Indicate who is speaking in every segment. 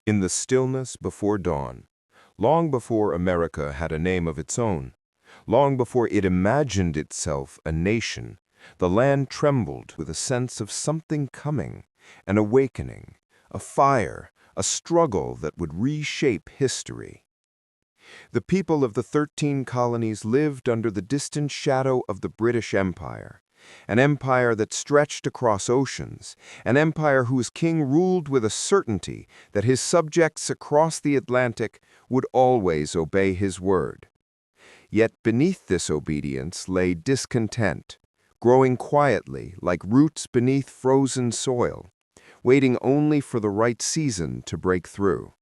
Speaker 1: In the stillness before dawn, long before America had a name of its own, long before it imagined itself a nation, the land trembled with a sense of something coming, an awakening, a fire, a struggle that would reshape history. The people of the 13 colonies lived under the distant shadow of the British Empire, an empire that stretched across oceans, an empire whose king ruled with a certainty that his subjects across the Atlantic would always obey his word. Yet beneath this obedience lay discontent, growing quietly like roots beneath frozen soil, waiting only for the right season to break through.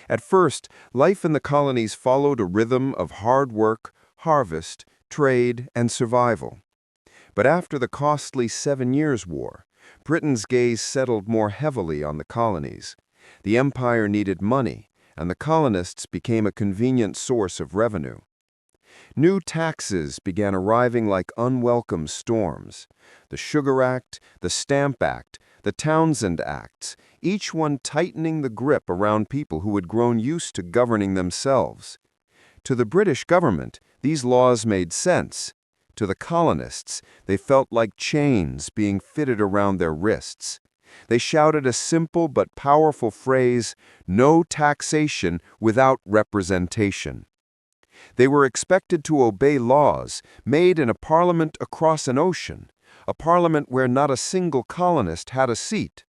Speaker 1: At first, life in the colonies followed a rhythm of hard work, harvest, trade, and survival. But after the costly 7 Years' War, Britain's gaze settled more heavily on the colonies. The empire needed money, and the colonists became a convenient source of revenue. New taxes began arriving like unwelcome storms. The Sugar Act, the Stamp Act, the Townshend Acts, each one tightening the grip around people who had grown used to governing themselves. To the British government, these laws made sense. To the colonists, they felt like chains being fitted around their wrists. They shouted a simple but powerful phrase, "No taxation without representation." They were expected to obey laws made in a parliament across an ocean, a parliament where not a single colonist had a seat.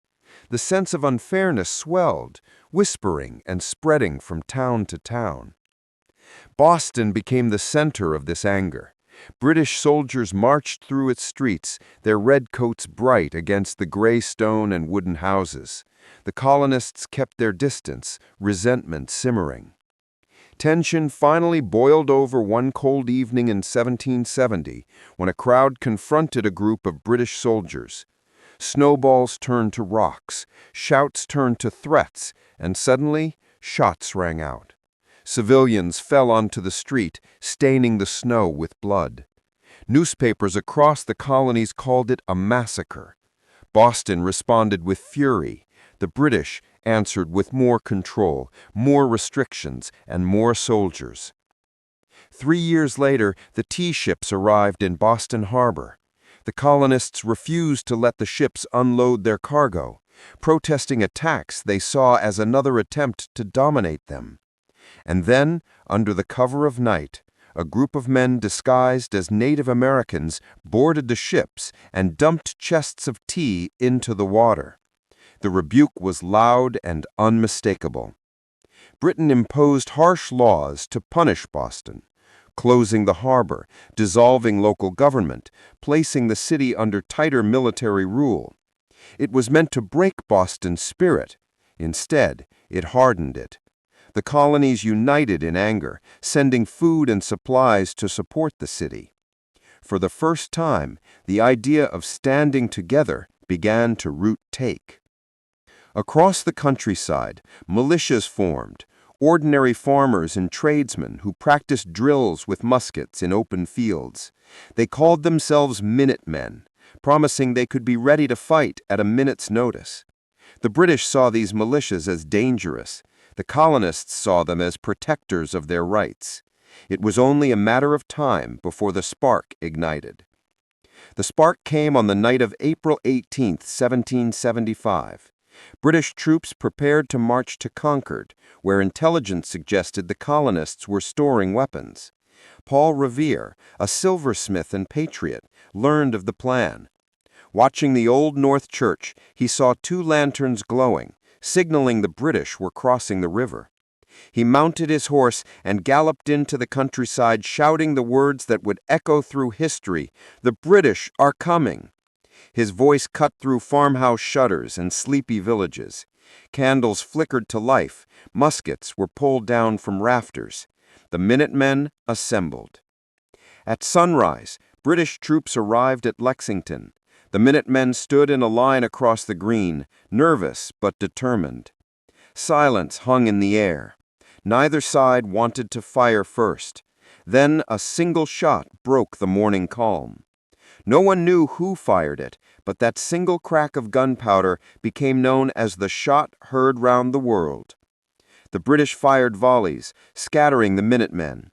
Speaker 1: The sense of unfairness swelled, whispering and spreading from town to town. Boston became the center of this anger. British soldiers marched through its streets, their red coats bright against the gray stone and wooden houses. The colonists kept their distance, resentment simmering. Tension finally boiled over one cold evening in 1770 when a crowd confronted a group of British soldiers. Snowballs turned to rocks, shouts turned to threats, and suddenly shots rang out. Civilians fell onto the street, staining the snow with blood. Newspapers across the colonies called it a massacre. Boston responded with fury. The British answered with more control, more restrictions, and more soldiers. 3 years later, the tea ships arrived in Boston Harbor. The colonists refused to let the ships unload their cargo, protesting a tax they saw as another attempt to dominate them. And then, under the cover of night, a group of men disguised as Native Americans boarded the ships and dumped chests of tea into the water. The rebuke was loud and unmistakable. Britain imposed harsh laws to punish Boston, closing the harbor, dissolving local government, placing the city under tighter military rule. It was meant to break Boston's spirit. Instead, it hardened it. The colonies united in anger, sending food and supplies to support the city. For the first time, the idea of standing together began to root take. Across the countryside, militias formed, ordinary farmers and tradesmen who practiced drills with muskets in open fields. They called themselves Minutemen, promising they could be ready to fight at a minute's notice. The British saw these militias as dangerous. The colonists saw them as protectors of their rights. It was only a matter of time before the spark ignited. The spark came on the night of April 18, 1775. British troops prepared to march to Concord, where intelligence suggested the colonists were storing weapons. Paul Revere, a silversmith and patriot, learned of the plan. Watching the Old North Church, he saw 2 lanterns glowing, signaling the British were crossing the river. He mounted his horse and galloped into the countryside, shouting the words that would echo through history, "The British are coming!" His voice cut through farmhouse shutters and sleepy villages. Candles flickered to life. Muskets were pulled down from rafters. The Minutemen assembled. At sunrise, British troops arrived at Lexington. The Minutemen stood in a line across the green, nervous but determined. Silence hung in the air. Neither side wanted to fire first. Then a single shot broke the morning calm.
Speaker 2: No one knew who fired it, but that single crack of gunpowder became known as the shot heard round the world. The British fired volleys, scattering the Minutemen.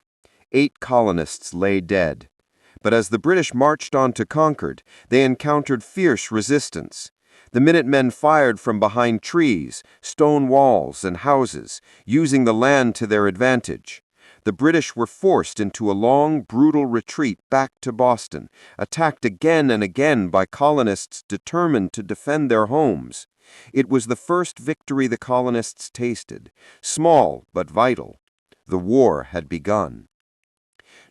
Speaker 2: 8 colonists lay dead. But as the British marched on to Concord, they encountered fierce resistance. The Minutemen fired from behind trees, stone walls, and houses, using the land to their advantage. The British were forced into a long, brutal retreat back to Boston, attacked again and again by colonists determined to defend their homes. It was the first victory the colonists tasted, small but vital. The war had begun.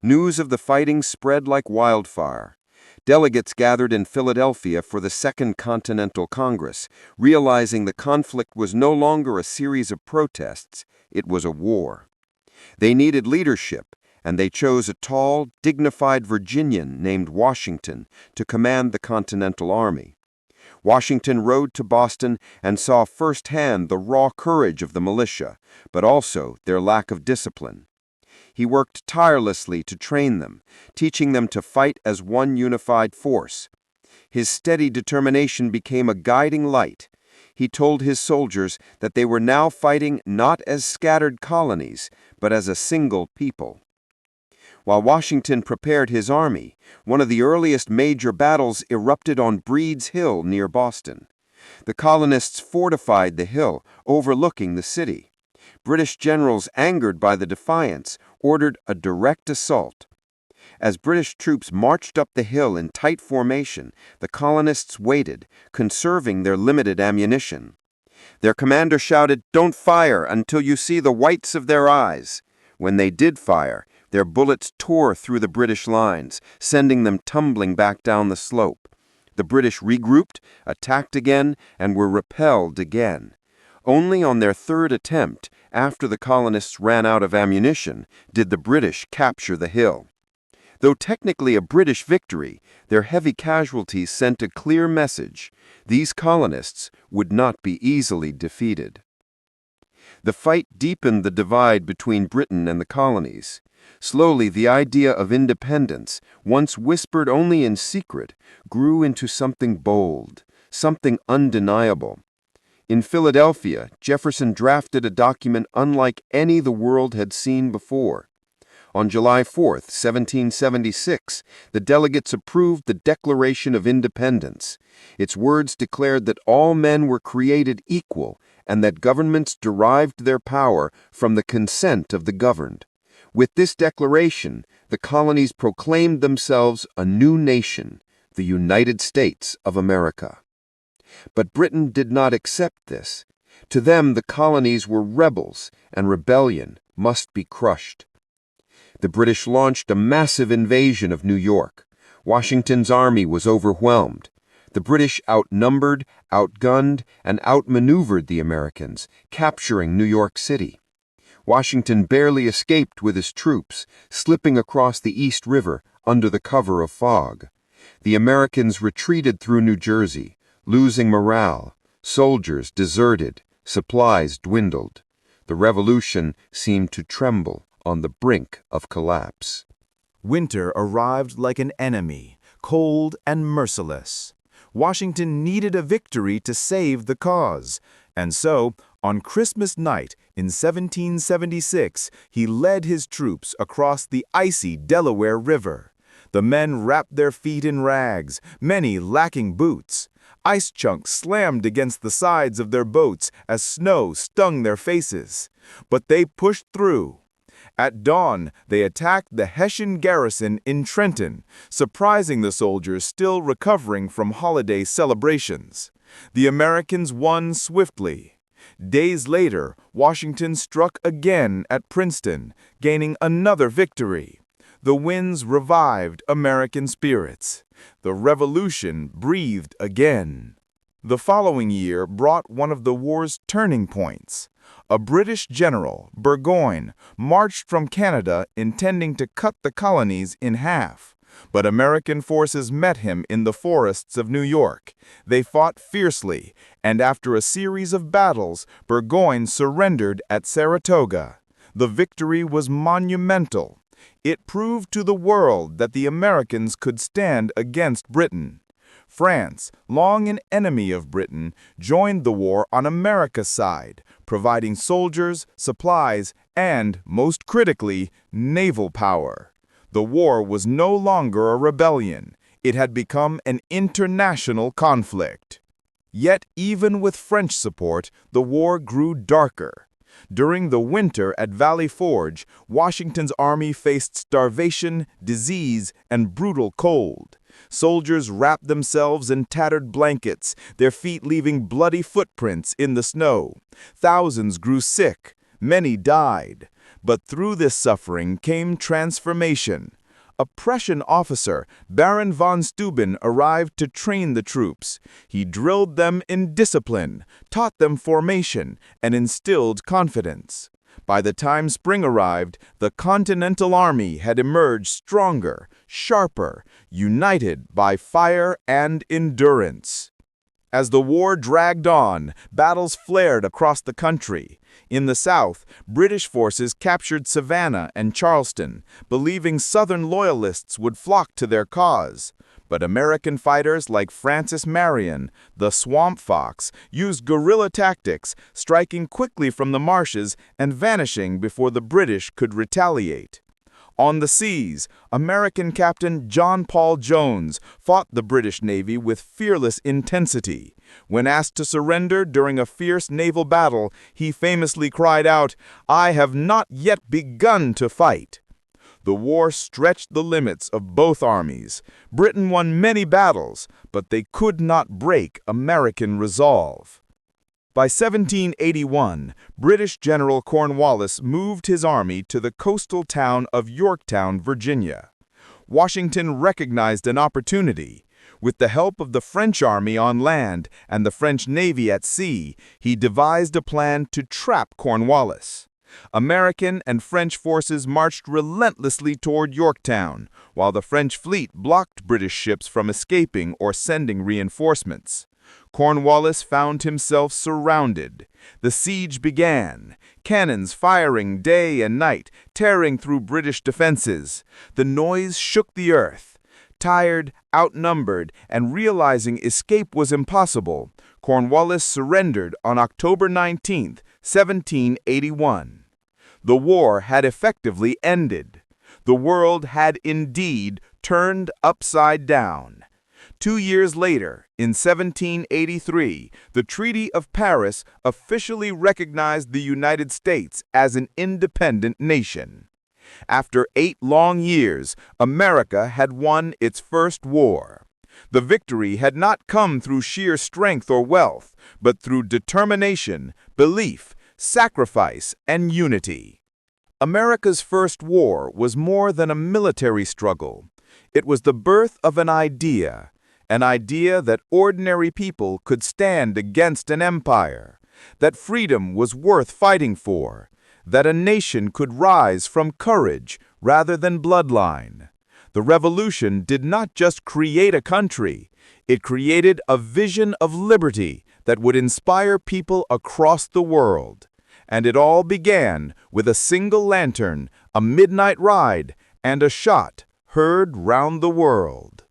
Speaker 2: News of the fighting spread like wildfire. Delegates gathered in Philadelphia for the Second Continental Congress, realizing the conflict was no longer a series of protests, it was a war. They needed leadership, and they chose a tall, dignified Virginian named Washington to command the Continental Army. Washington rode to Boston and saw firsthand the raw courage of the militia, but also their lack of discipline. He worked tirelessly to train them, teaching them to fight as one unified force. His steady determination became a guiding light. He told his soldiers that they were now fighting not as scattered colonies, but as a single people. While Washington prepared his army, one of the earliest major battles erupted on Breed's Hill near Boston. The colonists fortified the hill, overlooking the city. British generals, angered by the defiance, ordered a direct assault. As British troops marched up the hill in tight formation, the colonists waited, conserving their limited ammunition. Their commander shouted, "Don't fire until you see the whites of their eyes." When they did fire, their bullets tore through the British lines, sending them tumbling back down the slope. The British regrouped, attacked again, and were repelled again. Only on their third attempt, after the colonists ran out of ammunition, did the British capture the hill. Though technically a British victory, their heavy casualties sent a clear message: these colonists would not be easily defeated. The fight deepened the divide between Britain and the colonies. Slowly, the idea of independence, once whispered only in secret, grew into something bold, something undeniable. In Philadelphia, Jefferson drafted a document unlike any the world had seen before. On July 4, 1776, the delegates approved the Declaration of Independence. Its words declared that all men were created equal and that governments derived their power from the consent of the governed. With this declaration, the colonies proclaimed themselves a new nation, the United States of America. But Britain did not accept this. To them, the colonies were rebels, and rebellion must be crushed. The British launched a massive invasion of New York. Washington's army was overwhelmed. The British outnumbered, outgunned, and outmaneuvered the Americans, capturing New York City. Washington barely escaped with his troops, slipping across the East River under the cover of fog. The Americans retreated through New Jersey, losing morale. Soldiers deserted, supplies dwindled. The Revolution seemed to tremble on the brink of collapse.
Speaker 3: Winter arrived like an enemy, cold and merciless. Washington needed a victory to save the cause, and so, on Christmas night in 1776, he led his troops across the icy Delaware River. The men wrapped their feet in rags, many lacking boots. Ice chunks slammed against the sides of their boats as snow stung their faces. But they pushed through. At dawn, they attacked the Hessian garrison in Trenton, surprising the soldiers still recovering from holiday celebrations. The Americans won swiftly. Days later, Washington struck again at Princeton, gaining another victory. The winds revived American spirits. The Revolution breathed again. The following year brought one of the war's turning points. A British general, Burgoyne, marched from Canada intending to cut the colonies in half. But American forces met him in the forests of New York. They fought fiercely, and after a series of battles, Burgoyne surrendered at Saratoga. The victory was monumental. It proved to the world that the Americans could stand against Britain. France, long an enemy of Britain, joined the war on America's side, providing soldiers, supplies, and, most critically, naval power. The war was no longer a rebellion. It had become an international conflict. Yet, even with French support, the war grew darker. During the winter at Valley Forge, Washington's army faced starvation, disease, and brutal cold. Soldiers wrapped themselves in tattered blankets, their feet leaving bloody footprints in the snow. Thousands grew sick, many died. But through this suffering came transformation. A Prussian officer, Baron von Steuben, arrived to train the troops. He drilled them in discipline, taught them formation, and instilled confidence. By the time spring arrived, the Continental Army had emerged stronger, sharper, united by fire and endurance. As the war dragged on, battles flared across the country. In the South, British forces captured Savannah and Charleston, believing Southern loyalists would flock to their cause. But American fighters like Francis Marion, the Swamp Fox, used guerrilla tactics, striking quickly from the marshes and vanishing before the British could retaliate. On the seas, American Captain John Paul Jones fought the British Navy with fearless intensity. When asked to surrender during a fierce naval battle, he famously cried out, "I have not yet begun to fight." The war stretched the limits of both armies. Britain won many battles, but they could not break American resolve. By 1781, British General Cornwallis moved his army to the coastal town of Yorktown, Virginia. Washington recognized an opportunity. With the help of the French army on land and the French navy at sea, he devised a plan to trap Cornwallis. American and French forces marched relentlessly toward Yorktown, while the French fleet blocked British ships from escaping or sending reinforcements. Cornwallis found himself surrounded. The siege began, cannons firing day and night, tearing through British defenses. The noise shook the earth. Tired, outnumbered, and realizing escape was impossible, Cornwallis surrendered on October 19, 1781. The war had effectively ended. The world had indeed turned upside down. 2 years later, in 1783, the Treaty of Paris officially recognized the United States as an independent nation. After 8 long years, America had won its first war. The victory had not come through sheer strength or wealth, but through determination, belief, sacrifice, and unity. America's first war was more than a military struggle. It was the birth of an idea that ordinary people could stand against an empire, that freedom was worth fighting for, that a nation could rise from courage rather than bloodline. The revolution did not just create a country, it created a vision of liberty that would inspire people across the world. And it all began with a single lantern, a midnight ride, and a shot heard round the world.